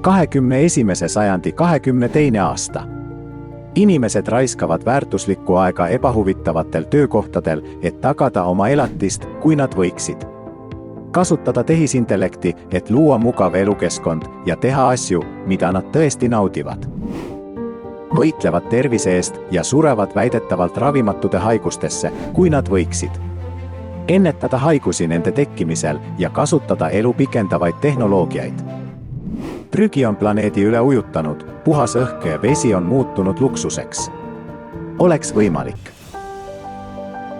21. sajandi 22. aasta. Inimesed raiskavad väärtuslikku aega ebahuvitavatel töökohtadel, et tagada oma elatist, kui nad võiksid. Kasutada tehisintellekti, et luua mugav elukeskkond ja teha asju, mida nad tõesti naudivad. Võitlevad tervise eest ja surevad väidetavalt ravimatude haigustesse, kui nad võiksid. Ennetada haigusi nende tekkimisel ja kasutada elu pikendavaid tehnoloogiaid. Prügi on planeedi üle ujutanud, puhas õhk ja vesi on muutunud luksuseks. Oleks võimalik.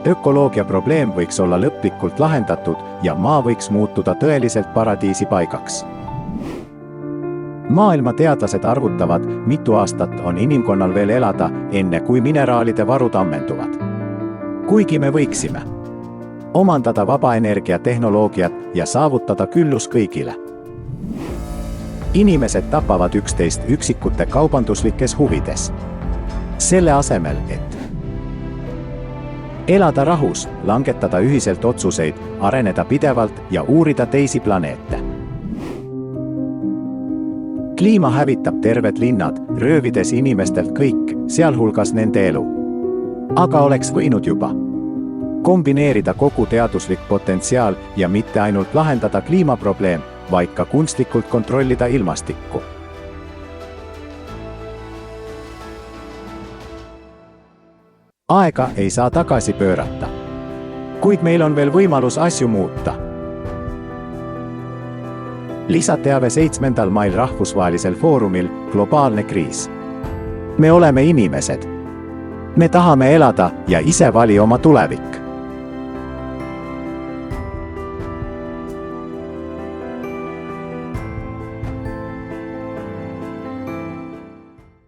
Ökoloogia probleem võiks olla lõplikult lahendatud ja maa võiks muutuda tõeliselt paradiisi paigaks. Maailma teadlased arvutavad, mitu aastat on inimkonnal veel elada, enne kui mineraalide varud ammenduvad. Kuigi me võiksime omandada vabaenergia tehnoloogiat ja saavutada küllus kõigile. Inimesed tapavad üksteist üksikute kaubanduslikes huvides. Selle asemel, et elada rahus, langetada ühiselt otsuseid, areneda pidevalt ja uurida teisi planeete. Kliima hävitab terved linnad, röövides inimestelt kõik, sealhulgas nende elu. Aga oleks võinud juba kombineerida kogu teaduslik potentsiaal ja mitte ainult lahendada kliimaprobleem, vaid ka kunstlikult kontrollida ilmastikku. Aega ei saa tagasi pöörata. Kuid meil on veel võimalus asju muuta. Lisateave 7. mail rahvusvahelisel foorumil Globaalne kriis. Me oleme inimesed. Me tahame elada ja ise vali oma tulevik.